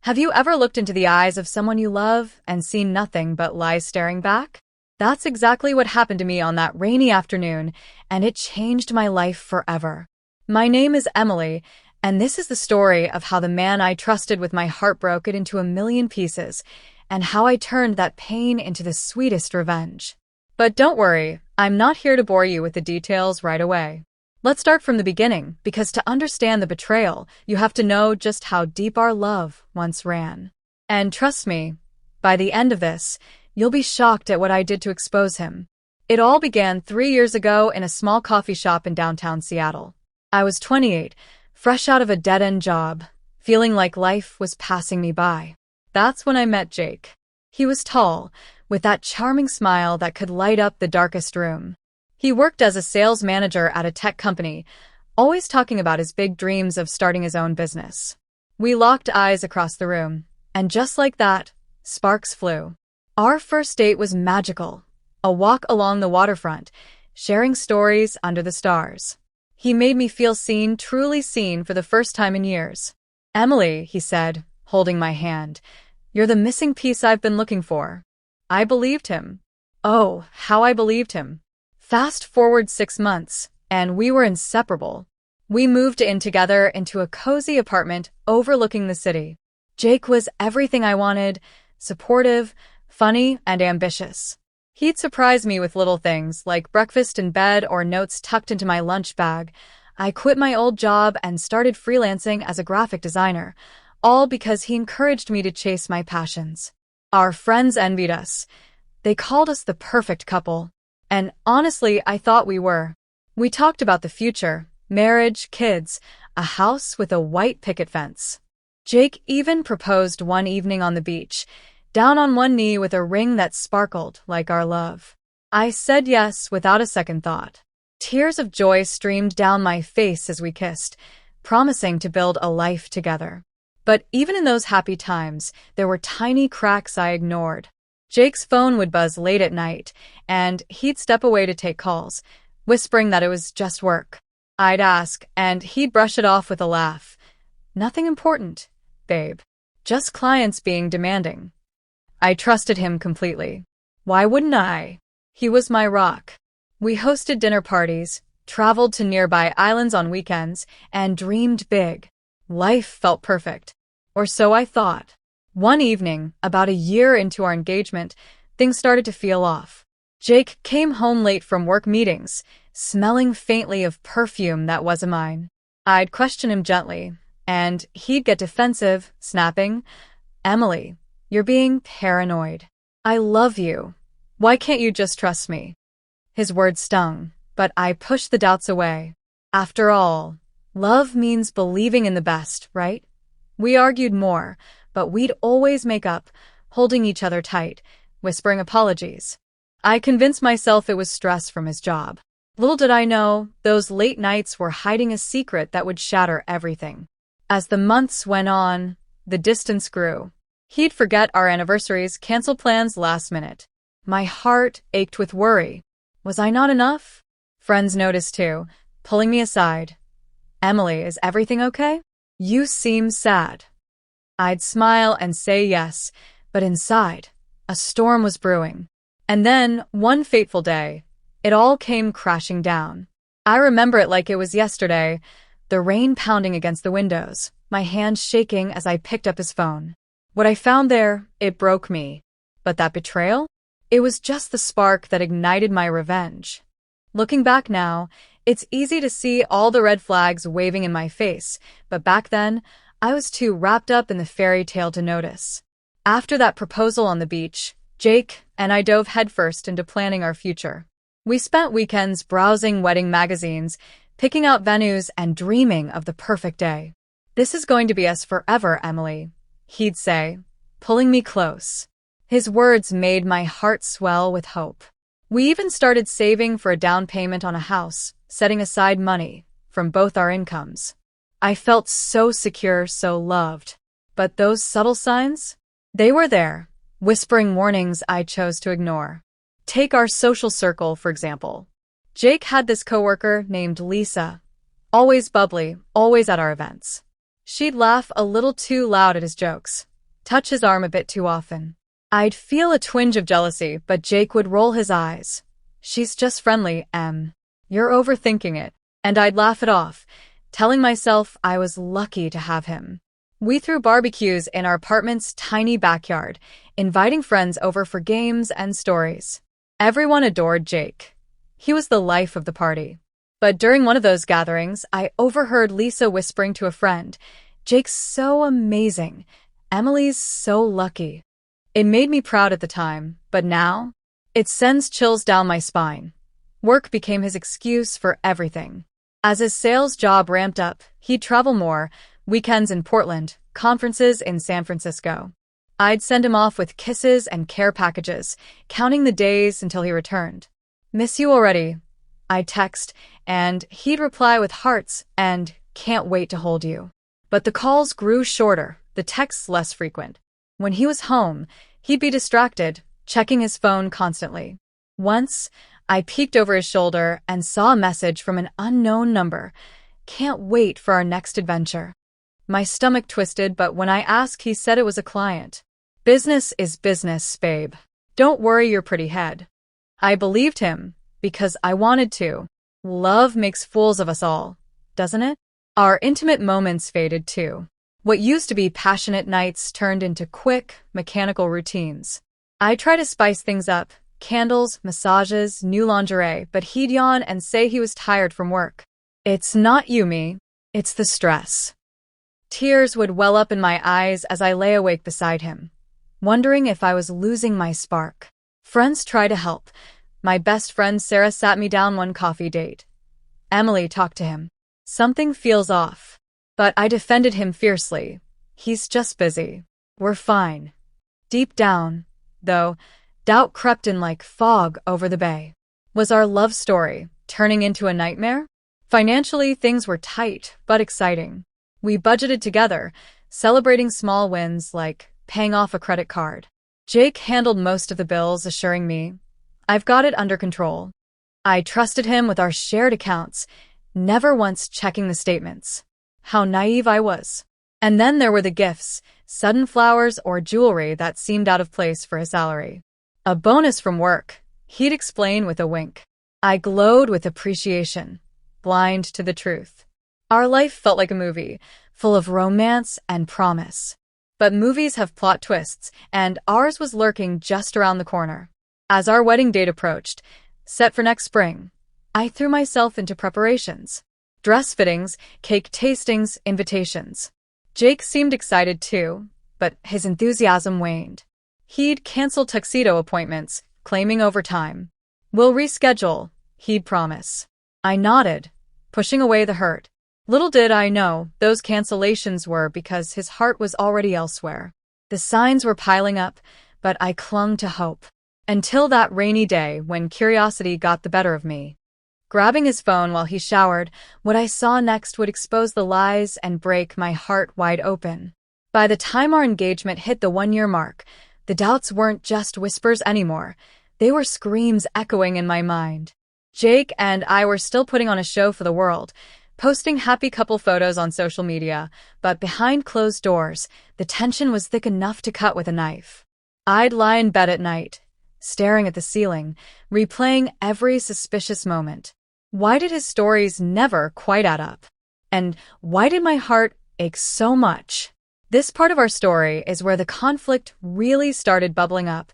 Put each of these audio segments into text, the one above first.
Have you ever looked into the eyes of someone you love and seen nothing but lies staring back? That's exactly what happened to me on that rainy afternoon, and it changed my life forever. My name is Emily, and this is the story of how the man I trusted with my heart broke it into a million pieces, and how I turned that pain into the sweetest revenge. But don't worry, I'm not here to bore you with the details right away. Let's start from the beginning, because to understand the betrayal, you have to know just how deep our love once ran. And trust me, by the end of this, you'll be shocked at what I did to expose him. It all began 3 years ago in a small coffee shop in downtown Seattle. I was 28, fresh out of a dead-end job, feeling like life was passing me by. That's when I met Jake. He was tall, with that charming smile that could light up the darkest room. He worked as a sales manager at a tech company, always talking about his big dreams of starting his own business. We locked eyes across the room, and just like that, sparks flew. Our first date was magical, a walk along the waterfront, sharing stories under the stars. He made me feel seen, truly seen for the first time in years. "Emily," he said, holding my hand, "you're the missing piece I've been looking for." I believed him. Oh, how I believed him. Fast forward 6 months, and we were inseparable. We moved in together into a cozy apartment overlooking the city. Jake was everything I wanted, supportive, funny, and ambitious. He'd surprise me with little things like breakfast in bed or notes tucked into my lunch bag. I quit my old job and started freelancing as a graphic designer, all because he encouraged me to chase my passions. Our friends envied us. They called us the perfect couple. And honestly, I thought we were. We talked about the future, marriage, kids, a house with a white picket fence. Jake even proposed one evening on the beach, down on one knee with a ring that sparkled like our love. I said yes without a second thought. Tears of joy streamed down my face as we kissed, promising to build a life together. But even in those happy times, there were tiny cracks I ignored. Jake's phone would buzz late at night, and he'd step away to take calls, whispering that it was just work. I'd ask, and he'd brush it off with a laugh. "Nothing important, babe. Just clients being demanding." I trusted him completely. Why wouldn't I? He was my rock. We hosted dinner parties, traveled to nearby islands on weekends, and dreamed big. Life felt perfect. Or so I thought. One evening, about a year into our engagement, things started to feel off. Jake came home late from work meetings, smelling faintly of perfume that wasn't mine. I'd question him gently, and he'd get defensive, snapping, "Emily, you're being paranoid. I love you. Why can't you just trust me?" His words stung, but I pushed the doubts away. After all, love means believing in the best, right? We argued more, but we'd always make up, holding each other tight, whispering apologies. I convinced myself it was stress from his job. Little did I know, those late nights were hiding a secret that would shatter everything. As the months went on, the distance grew. He'd forget our anniversaries, cancel plans last minute. My heart ached with worry. Was I not enough? Friends noticed too, pulling me aside. "Emily, is everything okay? You seem sad." I'd smile and say yes, but inside, a storm was brewing. And then, one fateful day, it all came crashing down. I remember it like it was yesterday, the rain pounding against the windows, my hands shaking as I picked up his phone. What I found there, it broke me. But that betrayal? It was just the spark that ignited my revenge. Looking back now, it's easy to see all the red flags waving in my face, but back then, I was too wrapped up in the fairy tale to notice. After that proposal on the beach, Jake and I dove headfirst into planning our future. We spent weekends browsing wedding magazines, picking out venues, and dreaming of the perfect day. "This is going to be us forever, Emily," he'd say, pulling me close. His words made my heart swell with hope. We even started saving for a down payment on a house, setting aside money from both our incomes. I felt so secure, so loved. But those subtle signs? They were there, whispering warnings I chose to ignore. Take our social circle, for example. Jake had this coworker named Lisa, always bubbly, always at our events. She'd laugh a little too loud at his jokes, touch his arm a bit too often. I'd feel a twinge of jealousy, but Jake would roll his eyes. She's just friendly, Em. You're overthinking it. And I'd laugh it off, telling myself I was lucky to have him. We threw barbecues in our apartment's tiny backyard, inviting friends over for games and stories. Everyone adored Jake. He was the life of the party. But during one of those gatherings, I overheard Lisa whispering to a friend, "Jake's so amazing. Emily's so lucky." It made me proud at the time, but now, it sends chills down my spine. Work became his excuse for everything. As his sales job ramped up, he'd travel more, weekends in Portland, conferences in San Francisco. I'd send him off with kisses and care packages, counting the days until he returned. "Miss you already," I'd text, and he'd reply with hearts and "can't wait to hold you." But the calls grew shorter, the texts less frequent. When he was home, he'd be distracted, checking his phone constantly. Once, I peeked over his shoulder and saw a message from an unknown number. "Can't wait for our next adventure." My stomach twisted, but when I asked, he said it was a client. "Business is business, babe. Don't worry your pretty head." I believed him, because I wanted to. Love makes fools of us all, doesn't it? Our intimate moments faded too. What used to be passionate nights turned into quick, mechanical routines. I tried to spice things up, candles, massages, new lingerie, but he'd yawn and say he was tired from work. "It's not you, me. It's the stress." Tears would well up in my eyes as I lay awake beside him, wondering if I was losing my spark. Friends tried to help. My best friend Sarah sat me down one coffee date. Emily talked to him. "Something feels off." But I defended him fiercely. "He's just busy. We're fine." Deep down, though, doubt crept in like fog over the bay. Was our love story turning into a nightmare? Financially, things were tight, but exciting. We budgeted together, celebrating small wins like paying off a credit card. Jake handled most of the bills, assuring me, "I've got it under control." I trusted him with our shared accounts, never once checking the statements. How naive I was. And then there were the gifts, sudden flowers or jewelry that seemed out of place for his salary. "A bonus from work," he'd explain with a wink. I glowed with appreciation, blind to the truth. Our life felt like a movie, full of romance and promise. But movies have plot twists, and ours was lurking just around the corner. As our wedding date approached, set for next spring, I threw myself into preparations. Dress fittings, cake tastings, invitations. Jake seemed excited too, but his enthusiasm waned. He'd cancel tuxedo appointments, claiming overtime. "We'll reschedule," he'd promise. I nodded, pushing away the hurt. Little did I know, those cancellations were because his heart was already elsewhere. The signs were piling up, but I clung to hope. Until that rainy day when curiosity got the better of me. Grabbing his phone while he showered, what I saw next would expose the lies and break my heart wide open. By the time our engagement hit the 1-year mark, the doubts weren't just whispers anymore. They were screams echoing in my mind. Jake and I were still putting on a show for the world, posting happy couple photos on social media, but behind closed doors, the tension was thick enough to cut with a knife. I'd lie in bed at night, staring at the ceiling, replaying every suspicious moment. Why did his stories never quite add up? And why did my heart ache so much? This part of our story is where the conflict really started bubbling up,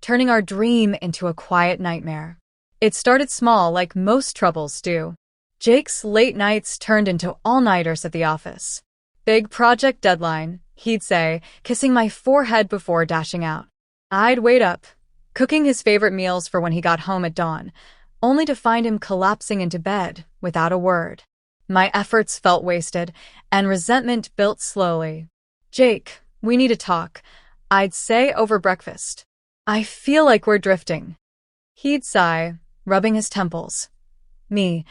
turning our dream into a quiet nightmare. It started small, like most troubles do. Jake's late nights turned into all-nighters at the office. "Big project deadline," he'd say, kissing my forehead before dashing out. I'd wait up, cooking his favorite meals for when he got home at dawn, only to find him collapsing into bed without a word. My efforts felt wasted, and resentment built slowly. "Jake, we need to talk," I'd say over breakfast. "I feel like we're drifting." He'd sigh, rubbing his temples. "Me,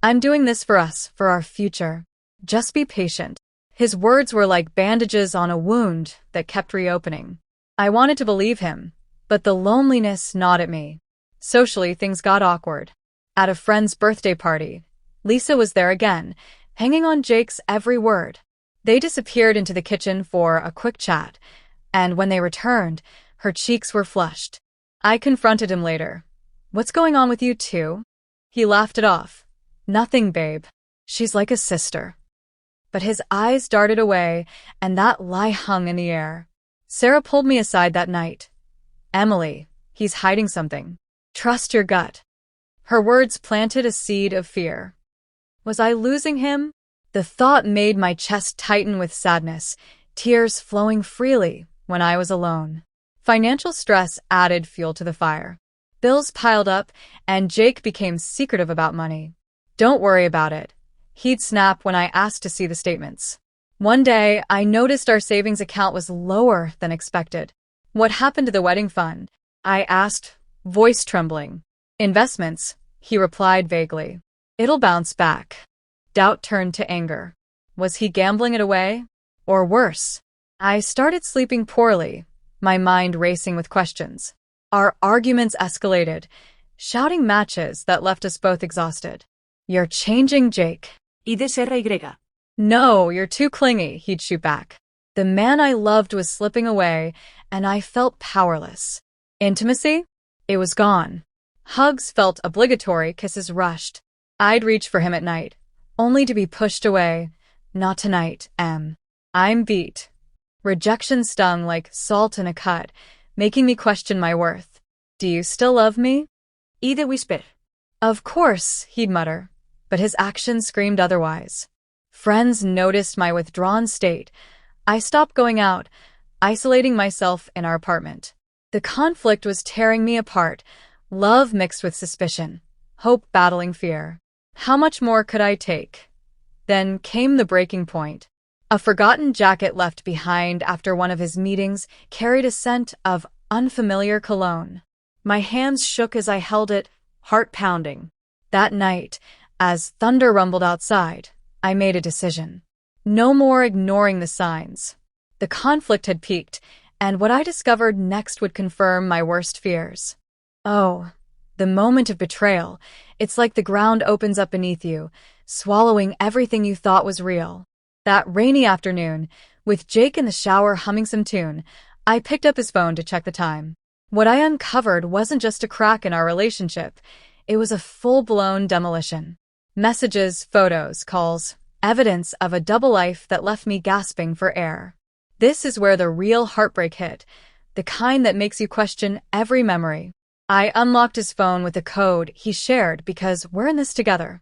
I'm doing this for us, for our future. Just be patient." His words were like bandages on a wound that kept reopening. I wanted to believe him, but the loneliness gnawed at me. Socially, things got awkward. At a friend's birthday party, Lisa was there again, hanging on Jake's every word. They disappeared into the kitchen for a quick chat. and when they returned, her cheeks were flushed. I confronted him later. "What's going on with you two?" He laughed it off. "Nothing, babe. She's like a sister." But his eyes darted away, and that lie hung in the air. Sarah pulled me aside that night. "Emily, he's hiding something. Trust your gut." Her words planted a seed of fear. Was I losing him? The thought made my chest tighten with sadness, tears flowing freely when I was alone. Financial stress added fuel to the fire. Bills piled up, and Jake became secretive about money. "Don't worry about it," he'd snap when I asked to see the statements. One day, I noticed our savings account was lower than expected. "What happened to the wedding fund?" I asked, voice trembling. "Investments," he replied vaguely. "It'll bounce back." Doubt turned to anger. Was he gambling it away? Or worse? I started sleeping poorly, my mind racing with questions. Our arguments escalated, shouting matches that left us both exhausted. "You're changing, Jake." Y. "No, you're too clingy," he'd shoot back. The man I loved was slipping away, and I felt powerless. Intimacy? It was gone. Hugs felt obligatory, kisses rushed. I'd reach for him at night, only to be pushed away. "Not tonight, Em. I'm beat." Rejection stung like salt in a cut, making me question my worth. "Do you still love me?" Y. Whisper. "Of course," he'd mutter, but his actions screamed otherwise. Friends noticed my withdrawn state. I stopped going out, isolating myself in our apartment. The conflict was tearing me apart, love mixed with suspicion, hope battling fear. How much more could I take? Then came the breaking point. A forgotten jacket left behind after one of his meetings carried a scent of unfamiliar cologne. My hands shook as I held it, heart pounding. That night, as thunder rumbled outside, I made a decision. No more ignoring the signs. The conflict had peaked, and what I discovered next would confirm my worst fears. Oh, the moment of betrayal. It's like the ground opens up beneath you, swallowing everything you thought was real. That rainy afternoon, with Jake in the shower humming some tune, I picked up his phone to check the time. What I uncovered wasn't just a crack in our relationship. It was a full-blown demolition. Messages, photos, calls, evidence of a double life that left me gasping for air. This is where the real heartbreak hit, the kind that makes you question every memory. I unlocked his phone with a code he shared because we're in this together.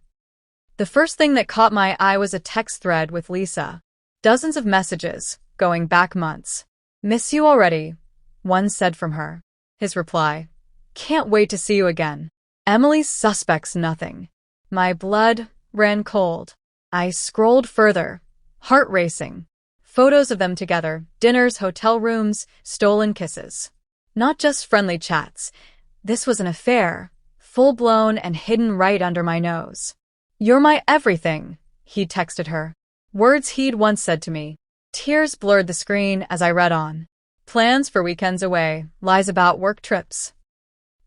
The first thing that caught my eye was a text thread with Lisa. Dozens of messages, going back months. "Miss you already," one said from her. His reply, "Can't wait to see you again." Emily suspects nothing. My blood ran cold. I scrolled further, heart racing. Photos of them together, dinners, hotel rooms, stolen kisses. Not just friendly chats. This was an affair, full-blown and hidden right under my nose. "You're my everything," he texted her. Words he'd once said to me. Tears blurred the screen as I read on. Plans for weekends away, lies about work trips.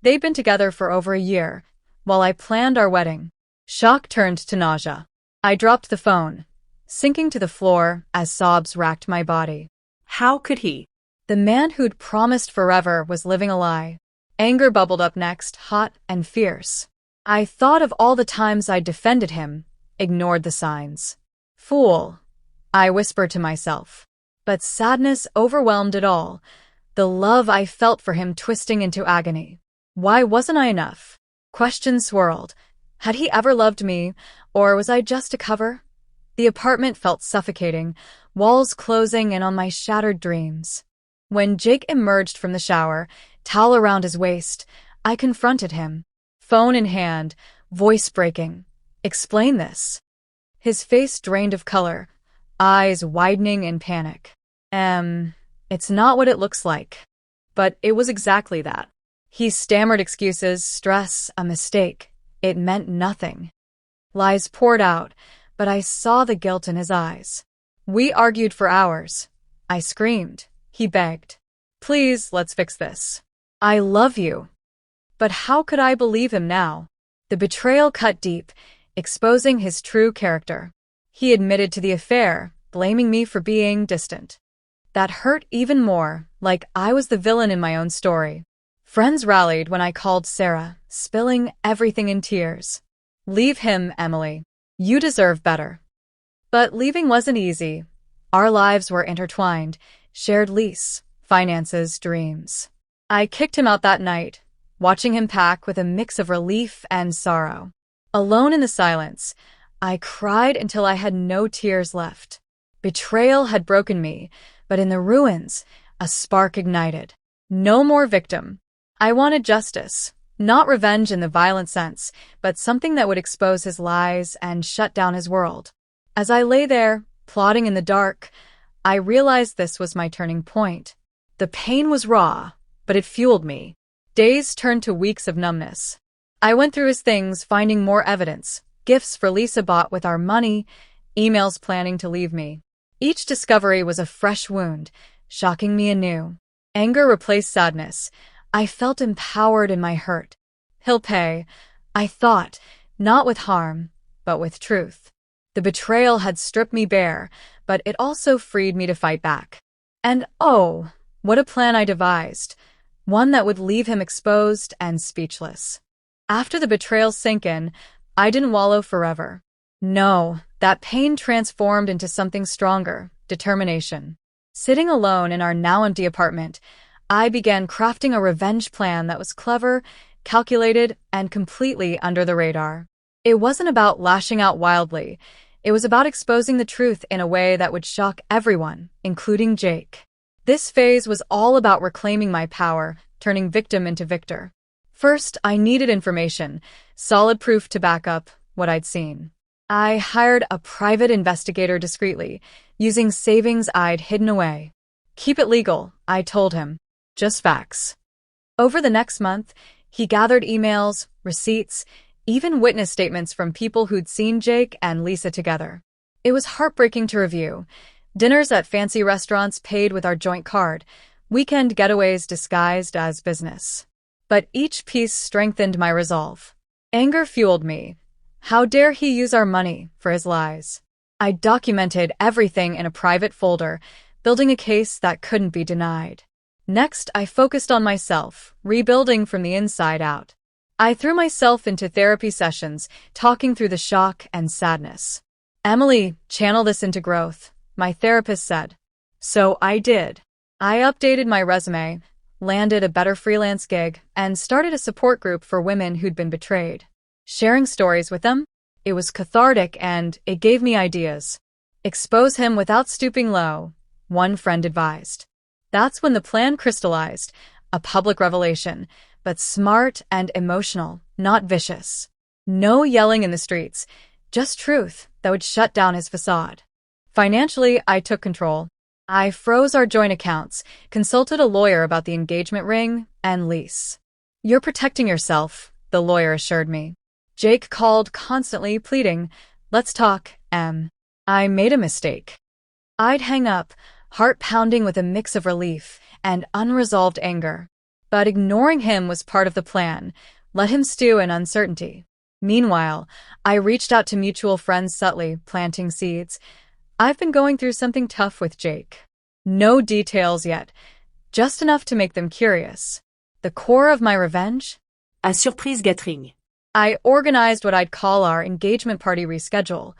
They'd been together for over a year, while I planned our wedding. Shock turned to nausea. I dropped the phone, sinking to the floor as sobs racked my body. How could he? The man who'd promised forever was living a lie. Anger bubbled up next, hot and fierce. I thought of all the times I'd defended him, ignored the signs. Fool, I whispered to myself. But sadness overwhelmed it all, the love I felt for him twisting into agony. Why wasn't I enough? Questions swirled. Had he ever loved me, or was I just a cover? The apartment felt suffocating, walls closing in on my shattered dreams. When Jake emerged from the shower, towel around his waist, I confronted him. Phone in hand, voice breaking. "Explain this." His face drained of color, eyes widening in panic. It's not what it looks like." But it was exactly that. He stammered excuses, stress, a mistake. It meant nothing. Lies poured out, but I saw the guilt in his eyes. We argued for hours. I screamed. He begged. "Please, let's fix this. I love you." But how could I believe him now? The betrayal cut deep, exposing his true character. He admitted to the affair, blaming me for being distant. That hurt even more, like I was the villain in my own story. Friends rallied when I called Sarah, spilling everything in tears. "Leave him, Emily. You deserve better." But leaving wasn't easy. Our lives were intertwined, shared lease, finances, dreams. I kicked him out that night, watching him pack with a mix of relief and sorrow. Alone in the silence, I cried until I had no tears left. Betrayal had broken me, but in the ruins, a spark ignited. No more victim. I wanted justice, not revenge in the violent sense, but something that would expose his lies and shut down his world. As I lay there, plotting in the dark, I realized this was my turning point. The pain was raw, but it fueled me. Days turned to weeks of numbness. I went through his things, finding more evidence, gifts for Lisa bought with our money, emails planning to leave me. Each discovery was a fresh wound, shocking me anew. Anger replaced sadness. I felt empowered in my hurt. He'll pay, I thought, not with harm, but with truth. The betrayal had stripped me bare, but it also freed me to fight back. And oh, what a plan I devised. One that would leave him exposed and speechless. After the betrayal sank in, I didn't wallow forever. No, that pain transformed into something stronger, determination. Sitting alone in our now empty apartment, I began crafting a revenge plan that was clever, calculated, and completely under the radar. It wasn't about lashing out wildly. It was about exposing the truth in a way that would shock everyone, including Jake. This phase was all about reclaiming my power, turning victim into victor. First, I needed information, solid proof to back up what I'd seen. I hired a private investigator discreetly, using savings I'd hidden away. "Keep it legal," I told him. "Just facts." Over the next month, he gathered emails, receipts, even witness statements from people who'd seen Jake and Lisa together. It was heartbreaking to review. Dinners at fancy restaurants paid with our joint card, weekend getaways disguised as business. But each piece strengthened my resolve. Anger fueled me. How dare he use our money for his lies? I documented everything in a private folder, building a case that couldn't be denied. Next, I focused on myself, rebuilding from the inside out. I threw myself into therapy sessions, talking through the shock and sadness. "Emily, channel this into growth," my therapist said. So I did. I updated my resume, landed a better freelance gig, and started a support group for women who'd been betrayed. Sharing stories with them, it was cathartic and it gave me ideas. "Expose him without stooping low," one friend advised. That's when the plan crystallized, a public revelation, but smart and emotional, not vicious. No yelling in the streets, just truth that would shut down his facade. Financially, I took control. I froze our joint accounts, consulted a lawyer about the engagement ring and lease. "You're protecting yourself," the lawyer assured me. Jake called constantly, pleading, "Let's talk, Em." I made a mistake. I'd hang up, heart pounding with a mix of relief and unresolved anger. But ignoring him was part of the plan. Let him stew in uncertainty. Meanwhile, I reached out to mutual friends subtly, planting seeds. "I've been going through something tough with Jake." No details yet, just enough to make them curious. The core of my revenge? A surprise gathering. I organized what I'd call our engagement party reschedule,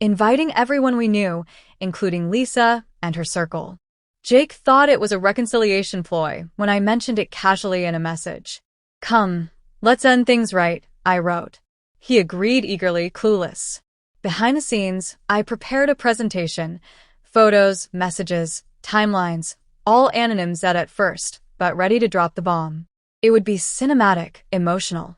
inviting everyone we knew, including Lisa and her circle. Jake thought it was a reconciliation ploy when I mentioned it casually in a message. "Come, let's end things right," I wrote. He agreed eagerly, clueless. Behind the scenes, I prepared a presentation. Photos, messages, timelines, all anonyms at first, but ready to drop the bomb. It would be cinematic, emotional.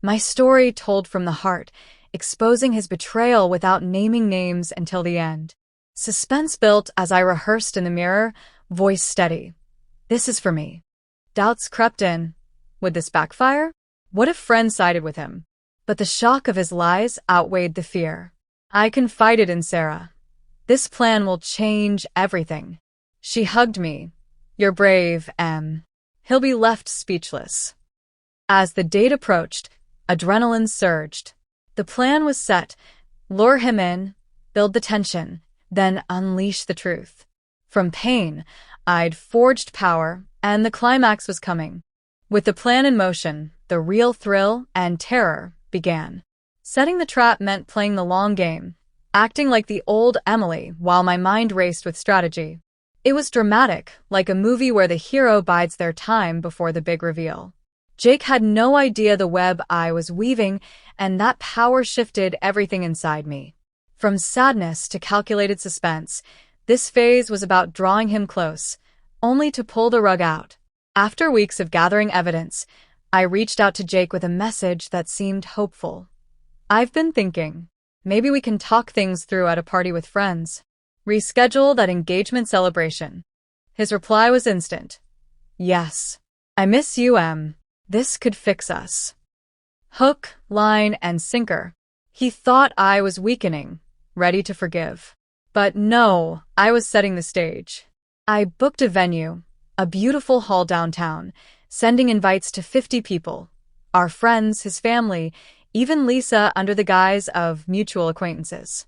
My story told from the heart, exposing his betrayal without naming names until the end. Suspense built as I rehearsed in the mirror, voice steady. "This is for me." Doubts crept in. Would this backfire? What if friends sided with him? But the shock of his lies outweighed the fear. I confided in Sarah. "This plan will change everything." She hugged me. "You're brave, Em." He'll be left speechless. As the date approached, adrenaline surged. The plan was set. Lure him in, build the tension, then unleash the truth. From pain, I'd forged power, and the climax was coming. With the plan in motion, the real thrill and terror began. Setting the trap meant playing the long game, acting like the old Emily while my mind raced with strategy. It was dramatic, like a movie where the hero bides their time before the big reveal. Jake had no idea the web I was weaving, and that power shifted everything inside me. From sadness to calculated suspense, this phase was about drawing him close, only to pull the rug out. After weeks of gathering evidence, I reached out to Jake with a message that seemed hopeful. I've been thinking, maybe we can talk things through at a party with friends. Reschedule that engagement celebration. His reply was instant. Yes. I miss you, Em. This could fix us. Hook, line, and sinker. He thought I was weakening, ready to forgive. But no, I was setting the stage. I booked a venue, a beautiful hall downtown, sending invites to 50 people. Our friends, his family, even Lisa under the guise of mutual acquaintances.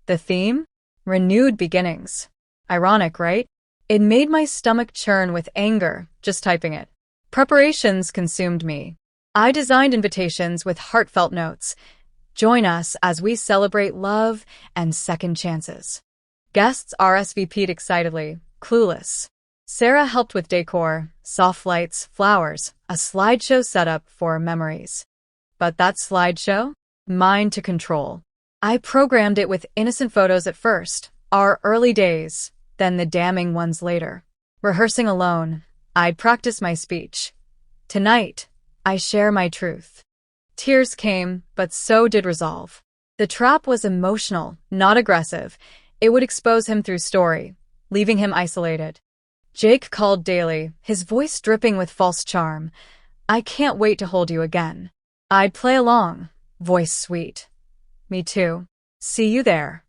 The theme? Renewed beginnings. Ironic, right? It made my stomach churn with anger just typing it. Preparations consumed me. I designed invitations with heartfelt notes. Join us as we celebrate love and second chances. Guests RSVP'd excitedly, clueless. Sarah helped with decor, soft lights, flowers, a slideshow setup for memories. But that slideshow? Mine to control. I programmed it with innocent photos at first, our early days, then the damning ones later. Rehearsing alone, I'd practice my speech. Tonight, I share my truth. Tears came, but so did resolve. The trap was emotional, not aggressive. It would expose him through story, leaving him isolated. Jake called daily, his voice dripping with false charm. I can't wait to hold you again. I'd play along, voice sweet. Me too. See you there.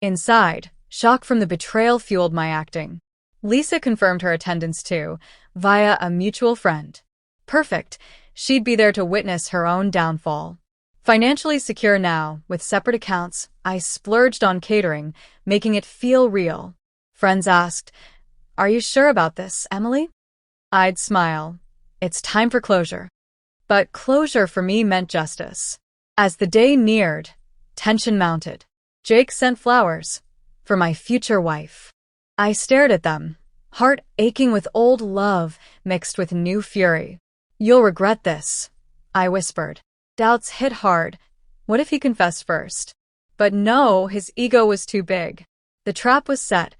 Inside, shock from the betrayal fueled my acting. Lisa confirmed her attendance too, via a mutual friend. Perfect. She'd be there to witness her own downfall. Financially secure now, with separate accounts, I splurged on catering, making it feel real. Friends asked, "Are you sure about this, Emily?" I'd smile. It's time for closure. But closure for me meant justice. As the day neared, tension mounted. Jake sent flowers for my future wife. I stared at them, heart aching with old love mixed with new fury. You'll regret this, I whispered. Doubts hit hard. What if he confessed first? But no, his ego was too big. The trap was set.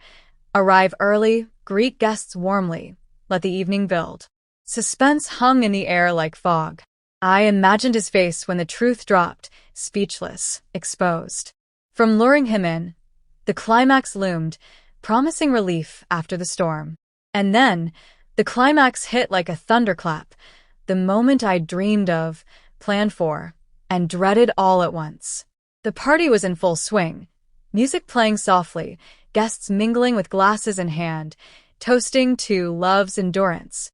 Arrive early, greet guests warmly, let the evening build. Suspense hung in the air like fog. I imagined his face when the truth dropped, speechless, exposed. From luring him in, the climax loomed, promising relief after the storm. And then, the climax hit like a thunderclap, the moment I dreamed of, planned for, and dreaded all at once. The party was in full swing, music playing softly, guests mingling with glasses in hand, toasting to love's endurance.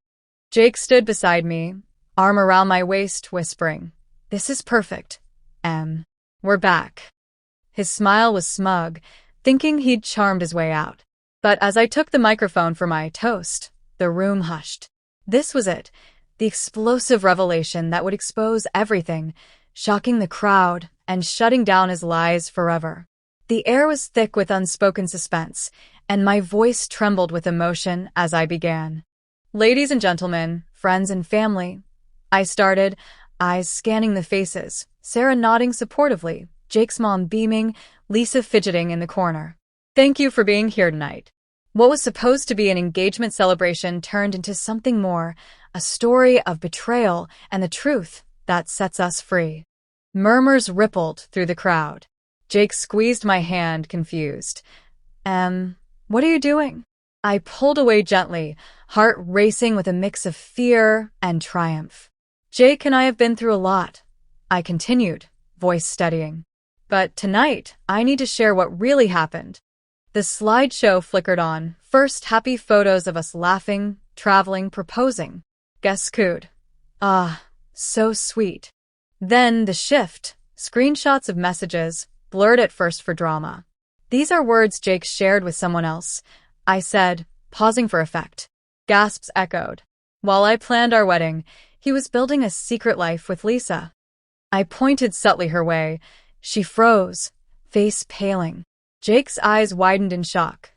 Jake stood beside me, arm around my waist, whispering, "This is perfect, Em. We're back." His smile was smug, thinking he'd charmed his way out. But as I took the microphone for my toast, the room hushed. This was it, the explosive revelation that would expose everything, shocking the crowd and shutting down his lies forever. The air was thick with unspoken suspense, and my voice trembled with emotion as I began. Ladies and gentlemen, friends and family, I started, eyes scanning the faces, Sarah nodding supportively, Jake's mom beaming, Lisa fidgeting in the corner. Thank you for being here tonight. What was supposed to be an engagement celebration turned into something more, a story of betrayal and the truth that sets us free. Murmurs rippled through the crowd. Jake squeezed my hand, confused. What are you doing?" I pulled away gently, heart racing with a mix of fear and triumph. Jake and I have been through a lot, I continued, voice steadying. But tonight, I need to share what really happened. The slideshow flickered on, first happy photos of us laughing, traveling, proposing. Guests cooed. Ah, so sweet. Then the shift, screenshots of messages, blurred at first for drama. "These are words Jake shared with someone else," I said, pausing for effect. Gasps echoed. While I planned our wedding, he was building a secret life with Lisa. I pointed subtly her way. She froze, face paling. Jake's eyes widened in shock.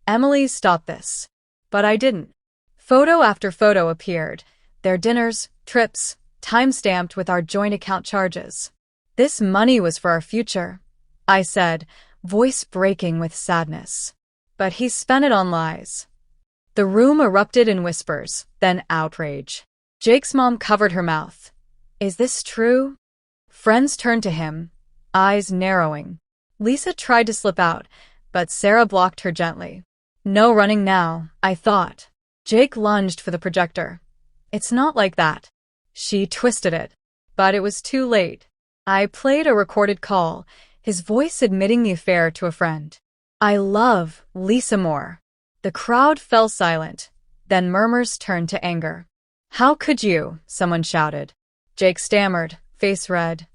Emily, stop this. But I didn't. Photo after photo appeared. Their dinners, trips, time-stamped with our joint account charges. This money was for our future, I said, voice breaking with sadness. But he spent it on lies. The room erupted in whispers, then outrage. Jake's mom covered her mouth. Is this true? Friends turned to him, eyes narrowing. Lisa tried to slip out, but Sarah blocked her gently. No running now, I thought. Jake lunged for the projector. It's not like that. She twisted it. But it was too late. I played a recorded call, his voice admitting the affair to a friend. I love Lisa more. The crowd fell silent. Then murmurs turned to anger. How could you? Someone shouted. Jake stammered, face red.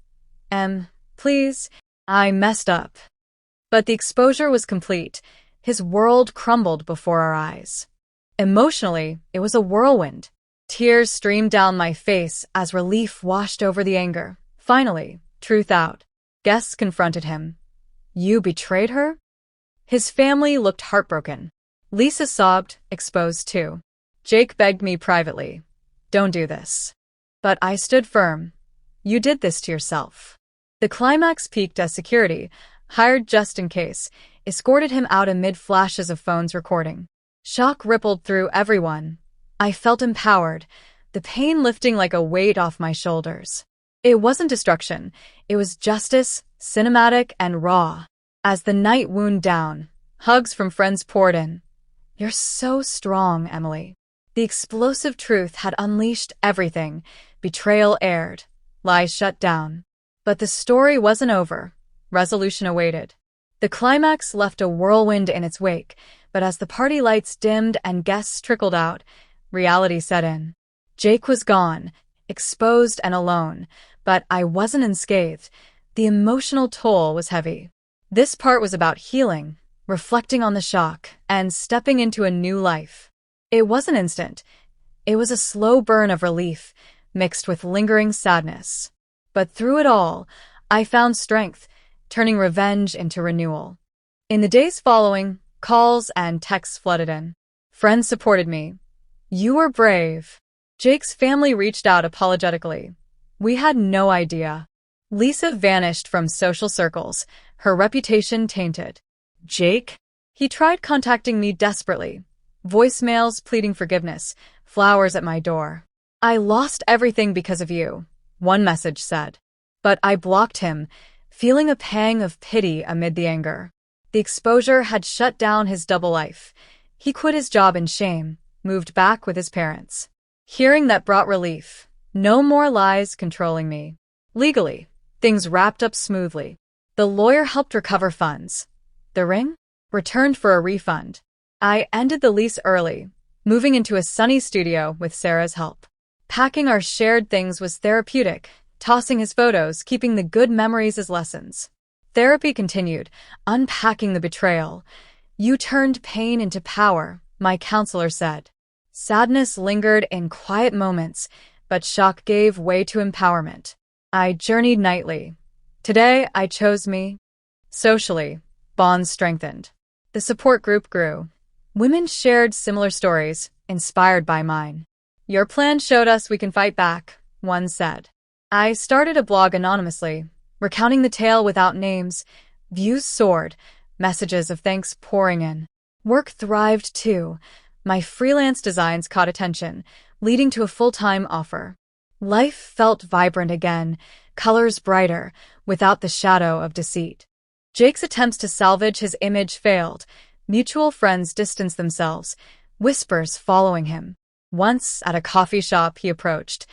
Please, I messed up. But the exposure was complete. His world crumbled before our eyes. Emotionally, it was a whirlwind. Tears streamed down my face as relief washed over the anger. Finally, truth out. Guests confronted him. You betrayed her? His family looked heartbroken. Lisa sobbed, exposed too. Jake begged me privately. Don't do this. But I stood firm. You did this to yourself. The climax peaked as security, hired just in case, escorted him out amid flashes of phones recording. Shock rippled through everyone. I felt empowered, the pain lifting like a weight off my shoulders. It wasn't destruction. It was justice, cinematic and raw. As the night wound down, hugs from friends poured in. You're so strong, Emily. The explosive truth had unleashed everything. Betrayal aired. Lies shut down. But the story wasn't over. Resolution awaited. The climax left a whirlwind in its wake, but as the party lights dimmed and guests trickled out, reality set in. Jake was gone, exposed and alone, but I wasn't unscathed. The emotional toll was heavy. This part was about healing, reflecting on the shock, and stepping into a new life. It wasn't instant. It was a slow burn of relief, mixed with lingering sadness. But through it all, I found strength, turning revenge into renewal. In the days following, calls and texts flooded in. Friends supported me. You were brave. Jake's family reached out apologetically. We had no idea. Lisa vanished from social circles, her reputation tainted. Jake? He tried contacting me desperately. Voicemails pleading forgiveness, flowers at my door. I lost everything because of you, one message said. But I blocked him, feeling a pang of pity amid the anger. The exposure had shut down his double life. He quit his job in shame, moved back with his parents. Hearing that brought relief. No more lies controlling me. Legally, things wrapped up smoothly. The lawyer helped recover funds. The ring? Returned for a refund. I ended the lease early, moving into a sunny studio with Sarah's help. Packing our shared things was therapeutic, tossing his photos, keeping the good memories as lessons. Therapy continued, unpacking the betrayal. You turned pain into power, my counselor said. Sadness lingered in quiet moments, but shock gave way to empowerment. I journeyed nightly. Today, I chose me. Socially, bonds strengthened. The support group grew. Women shared similar stories, inspired by mine. Your plan showed us we can fight back, one said. I started a blog anonymously, recounting the tale without names. Views soared, messages of thanks pouring in. Work thrived too. My freelance designs caught attention, leading to a full-time offer. Life felt vibrant again, colors brighter, without the shadow of deceit. Jake's attempts to salvage his image failed. Mutual friends distanced themselves, whispers following him. Once, at a coffee shop, he approached.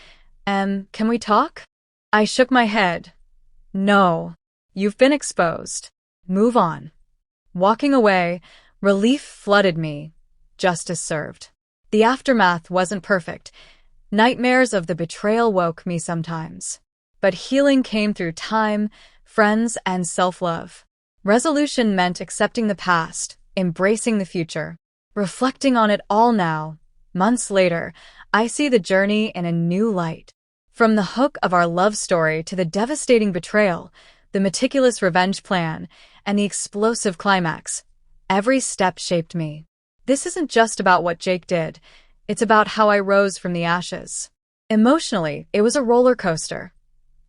Can we talk? I shook my head. No, you've been exposed. Move on. Walking away, relief flooded me. Justice served. The aftermath wasn't perfect. Nightmares of the betrayal woke me sometimes. But healing came through time, friends, and self-love. Resolution meant accepting the past, embracing the future. Reflecting on it all now, months later, I see the journey in a new light. From the hook of our love story to the devastating betrayal, the meticulous revenge plan, and the explosive climax, every step shaped me. This isn't just about what Jake did, it's about how I rose from the ashes. Emotionally, it was a roller coaster.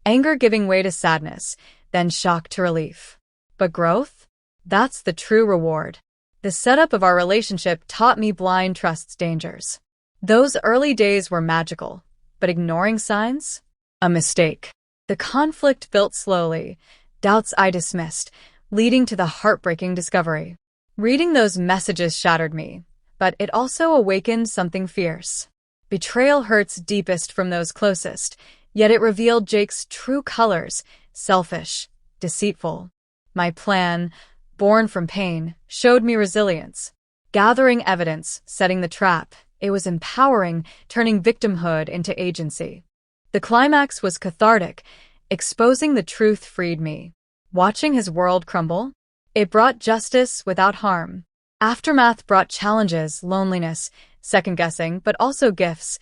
Anger giving way to sadness, then shock to relief. But growth? That's the true reward. The setup of our relationship taught me blind trust's dangers. Those early days were magical, but ignoring signs? A mistake. The conflict built slowly, doubts I dismissed, leading to the heartbreaking discovery. Reading those messages shattered me, but it also awakened something fierce. Betrayal hurts deepest from those closest, yet it revealed Jake's true colors: selfish, deceitful. My plan, born from pain, showed me resilience. Gathering evidence, setting the trap, it was empowering, turning victimhood into agency. The climax was cathartic. Exposing the truth freed me. Watching his world crumble? It brought justice without harm. Aftermath brought challenges, loneliness, second-guessing, but also gifts,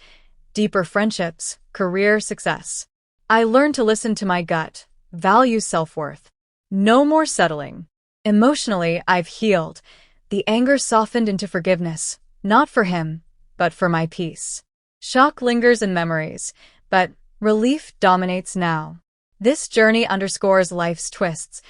deeper friendships, career success. I learned to listen to my gut, value self-worth. No more settling. Emotionally, I've healed. The anger softened into forgiveness, not for him, but for my peace. Shock lingers in memories, but relief dominates now. This journey underscores life's twists.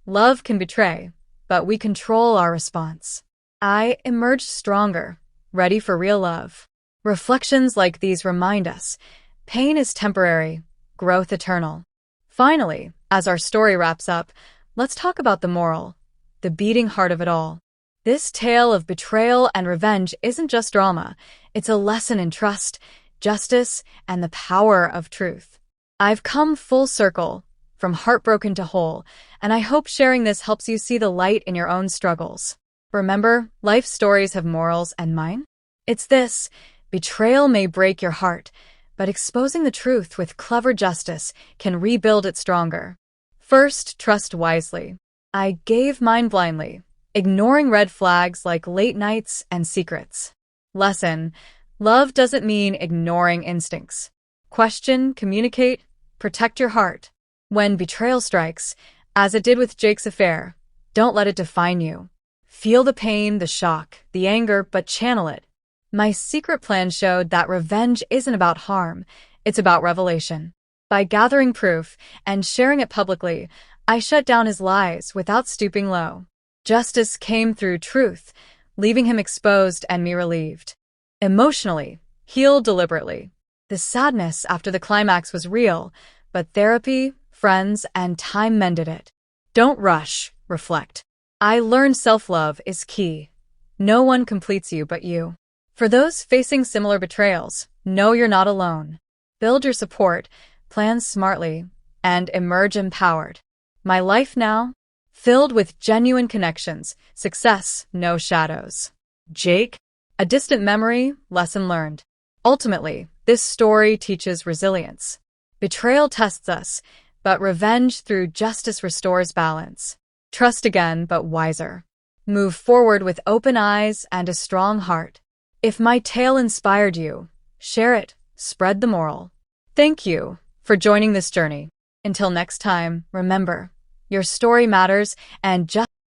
Love can betray, but we control our response. I emerged stronger, ready for real love. Reflections like these remind us, pain is temporary, growth eternal. Finally, as our story wraps up, let's talk about the moral, the beating heart of it all. This tale of betrayal and revenge isn't just drama, it's a lesson in trust, justice, and the power of truth. I've come full circle, from heartbroken to whole, and I hope sharing this helps you see the light in your own struggles. Remember, life stories have morals, and mine? It's this: betrayal may break your heart, but exposing the truth with clever justice can rebuild it stronger. First, trust wisely. I gave mine blindly, ignoring red flags like late nights and secrets. Lesson: love doesn't mean ignoring instincts. Question, communicate, protect your heart. When betrayal strikes, as it did with Jake's affair, don't let it define you. Feel the pain, the shock, the anger, but channel it. My secret plan showed that revenge isn't about harm, it's about revelation. By gathering proof and sharing it publicly, I shut down his lies without stooping low. Justice came through truth, leaving him exposed and me relieved. Emotionally, healed deliberately. The sadness after the climax was real, but therapy, friends, and time mended it. Don't rush, reflect. I learned self-love is key. No one completes you but you. For those facing similar betrayals, know you're not alone. Build your support, plan smartly, and emerge empowered. My life now? Filled with genuine connections, success, no shadows. Jake? A distant memory, lesson learned. Ultimately, this story teaches resilience. Betrayal tests us, but revenge through justice restores balance. Trust again, but wiser. Move forward with open eyes and a strong heart. If my tale inspired you, share it, spread the moral. Thank you for joining this journey. Until next time, remember, your story matters, and